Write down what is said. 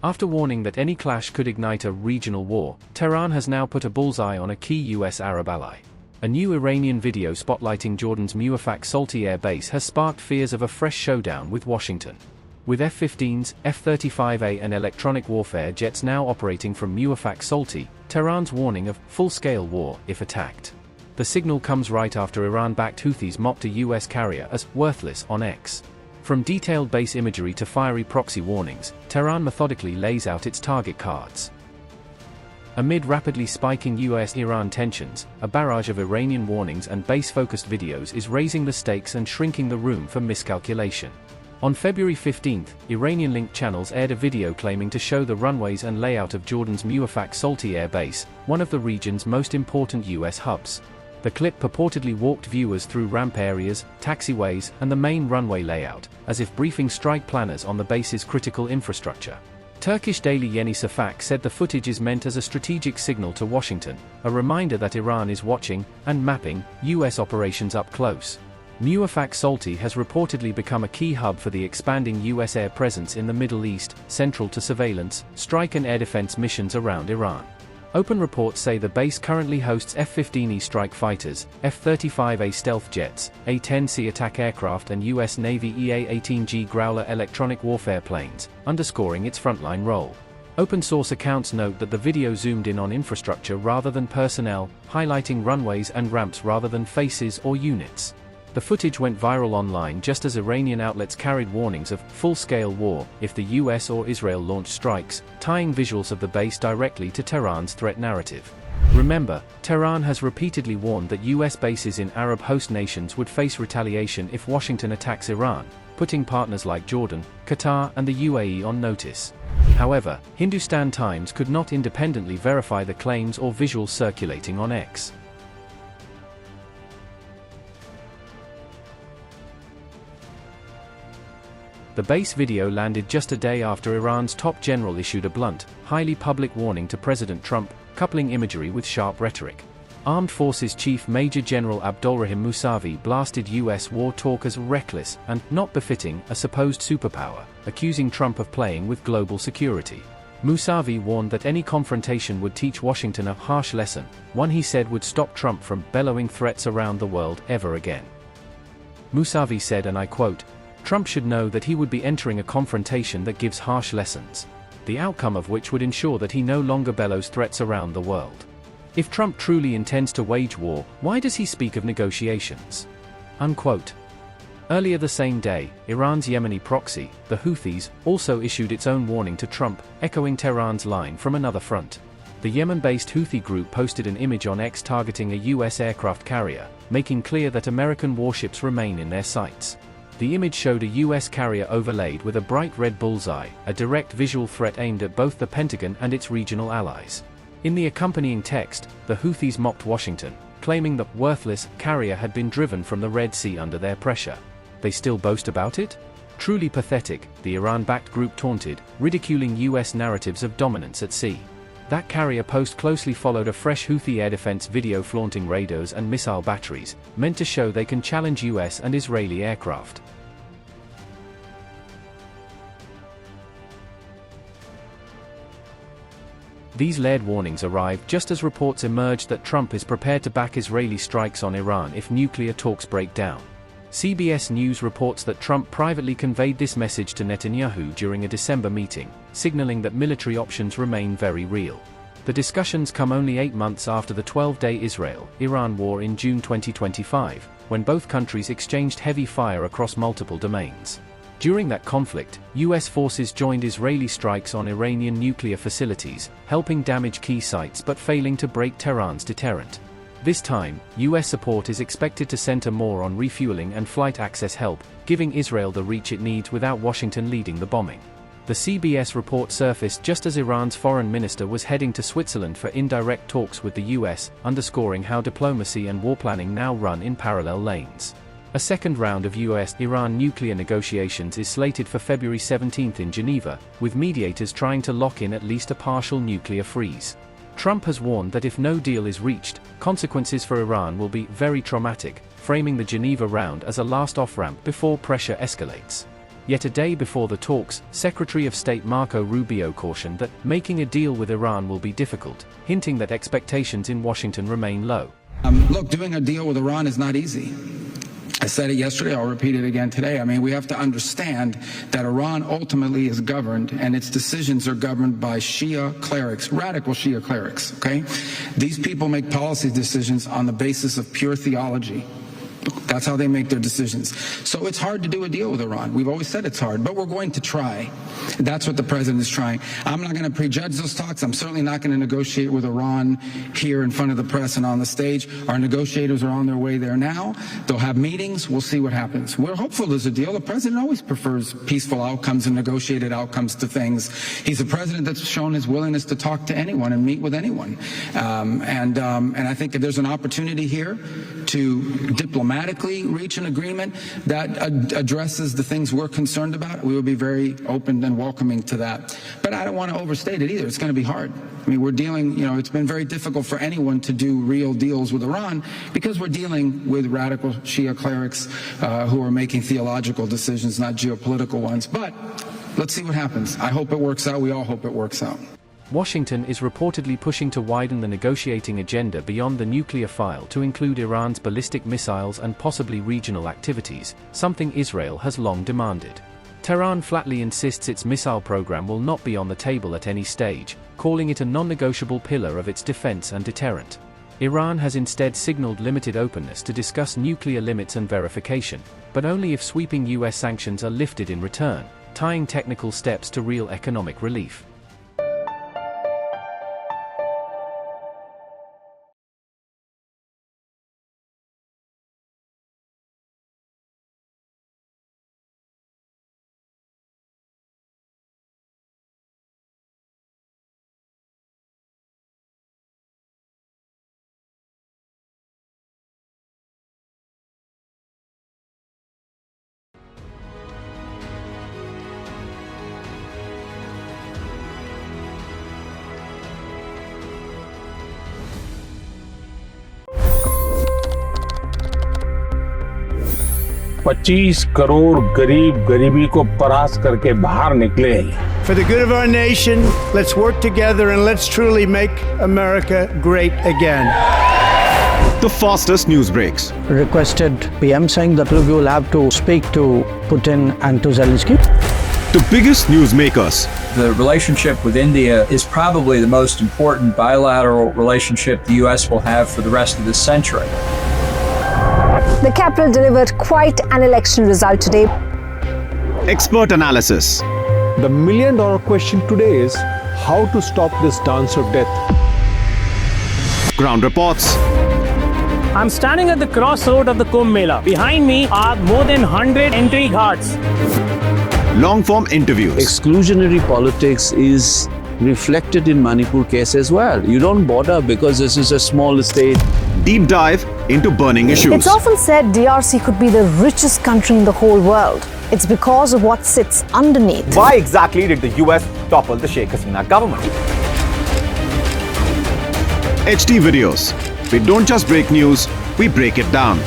After warning that any clash could ignite a regional war, Tehran has now put a bullseye on a key US Arab ally. A new Iranian video spotlighting Jordan's Muwaffaq Salti air base has sparked fears of a fresh showdown with Washington. With F-15s, F-35A and electronic warfare jets now operating from Muwaffaq Salti, Tehran's warning of full-scale war if attacked. The signal comes right after Iran-backed Houthis mocked a US carrier as worthless on X. From detailed base imagery to fiery proxy warnings, Tehran methodically lays out its target cards. Amid rapidly spiking US-Iran tensions, a barrage of Iranian warnings and base-focused videos is raising the stakes and shrinking the room for miscalculation. On February 15, Iranian-linked channels aired a video claiming to show the runways and layout of Jordan's Muwaffaq Salti air base, one of the region's most important US hubs. The clip purportedly walked viewers through ramp areas, taxiways, and the main runway layout, as if briefing strike planners on the base's critical infrastructure. Turkish daily Yeni Şafak said the footage is meant as a strategic signal to Washington, a reminder that Iran is watching and mapping US operations up close. Muwaffaq Salti has reportedly become a key hub for the expanding US air presence in the Middle East, central to surveillance, strike and air defense missions around Iran. Open reports say the base currently hosts F-15E strike fighters, F-35A stealth jets, A-10C attack aircraft and US Navy EA-18G Growler electronic warfare planes, underscoring its frontline role. Open-source accounts note that the video zoomed in on infrastructure rather than personnel, highlighting runways and ramps rather than faces or units. The footage went viral online just as Iranian outlets carried warnings of full-scale war if the US or Israel launched strikes, tying visuals of the base directly to Tehran's threat narrative. Remember, Tehran has repeatedly warned that US bases in Arab host nations would face retaliation if Washington attacks Iran, putting partners like Jordan, Qatar, and the UAE on notice. However, Hindustan Times could not independently verify the claims or visuals circulating on X. The base video landed just a day after Iran's top general issued a blunt, highly public warning to President Trump, coupling imagery with sharp rhetoric. Armed Forces Chief Major General Abdolrahim Musavi blasted US war talk as reckless and not befitting a supposed superpower, accusing Trump of playing with global security. Musavi warned that any confrontation would teach Washington a harsh lesson, one he said would stop Trump from bellowing threats around the world ever again. Musavi said, and I quote, "Trump should know that he would be entering a confrontation that gives harsh lessons, the outcome of which would ensure that he no longer bellows threats around the world. If Trump truly intends to wage war, why does he speak of negotiations?" Unquote. Earlier the same day, Iran's Yemeni proxy, the Houthis, also issued its own warning to Trump, echoing Tehran's line from another front. The Yemen-based Houthi group posted an image on X targeting a US aircraft carrier, making clear that American warships remain in their sights. The image showed a US carrier overlaid with a bright red bullseye, a direct visual threat aimed at both the Pentagon and its regional allies. In the accompanying text, the Houthis mocked Washington, claiming the worthless carrier had been driven from the Red Sea under their pressure. They still boast about it? Truly pathetic, the Iran-backed group taunted, ridiculing US narratives of dominance at sea. That carrier post closely followed a fresh Houthi air defense video flaunting radars and missile batteries, meant to show they can challenge US and Israeli aircraft. These layered warnings arrived just as reports emerged that Trump is prepared to back Israeli strikes on Iran if nuclear talks break down. CBS News reports that Trump privately conveyed this message to Netanyahu during a December meeting, signaling that military options remain very real. The discussions come only 8 months after the 12-day Israel-Iran war in June 2025, when both countries exchanged heavy fire across multiple domains. During that conflict, US forces joined Israeli strikes on Iranian nuclear facilities, helping damage key sites but failing to break Tehran's deterrent. This time, US support is expected to center more on refueling and flight access help, giving Israel the reach it needs without Washington leading the bombing. The CBS report surfaced just as Iran's foreign minister was heading to Switzerland for indirect talks with the US, underscoring how diplomacy and war planning now run in parallel lanes. A second round of US-Iran nuclear negotiations is slated for February 17 in Geneva, with mediators trying to lock in at least a partial nuclear freeze. Trump has warned that if no deal is reached, consequences for Iran will be very traumatic, framing the Geneva round as a last off-ramp before pressure escalates. Yet a day before the talks, Secretary of State Marco Rubio cautioned that making a deal with Iran will be difficult, hinting that expectations in Washington remain low. Look, doing a deal with Iran is not easy. I said it yesterday, I'll repeat it again today. I mean, we have to understand that Iran ultimately is governed, and its decisions are governed by Shia clerics, radical Shia clerics, okay? These people make policy decisions on the basis of pure theology. That's how they make their decisions. So it's hard to do a deal with Iran. We've always said it's hard, but we're going to try. That's what the president is trying. I'm not going to prejudge those talks. I'm certainly not going to negotiate with Iran here in front of the press and on the stage. Our negotiators are on their way there now. They'll have meetings. We'll see what happens. We're hopeful there's a deal. The president always prefers peaceful outcomes and negotiated outcomes to things. He's a president that's shown his willingness to talk to anyone and meet with anyone. And I think if there's an opportunity here to diplomatically reach an agreement that addresses the things we're concerned about, we will be very open and welcoming to that. But I don't want to overstate it either. It's going to be hard. I mean, we're dealing, it's been very difficult for anyone to do real deals with Iran because we're dealing with radical Shia clerics who are making theological decisions, not geopolitical ones. But let's see what happens. I hope it works out. We all hope it works out. Washington is reportedly pushing to widen the negotiating agenda beyond the nuclear file to include Iran's ballistic missiles and possibly regional activities, something Israel has long demanded. Tehran flatly insists its missile program will not be on the table at any stage, calling it a non-negotiable pillar of its defense and deterrent. Iran has instead signaled limited openness to discuss nuclear limits and verification, but only if sweeping US sanctions are lifted in return, tying technical steps to real economic relief. $25 crore गरीब गरीबी को परास्त करके बाहर निकले। For the good of our nation, let's work together and let's truly make America great again. The fastest news breaks. Requested PM saying that look, you will have to speak to Putin and to Zelensky. The biggest news makers. The relationship with India is probably the most important bilateral relationship the U.S. will have for the rest of this century. The capital delivered quite an election result today. Expert analysis. The million-dollar question today is how to stop this dance of death. Ground reports. I'm standing at the crossroad of the Kumbh Mela. Behind me are more than 100 entry guards. Long-form interviews. Exclusionary politics is reflected in Manipur case as well. You don't bother because this is a small state. Deep dive into burning issues. It's often said DRC could be the richest country in the whole world. It's because of what sits underneath. Why exactly did the US topple the Sheikh Hasina government? HD videos. We don't just break news, we break it down.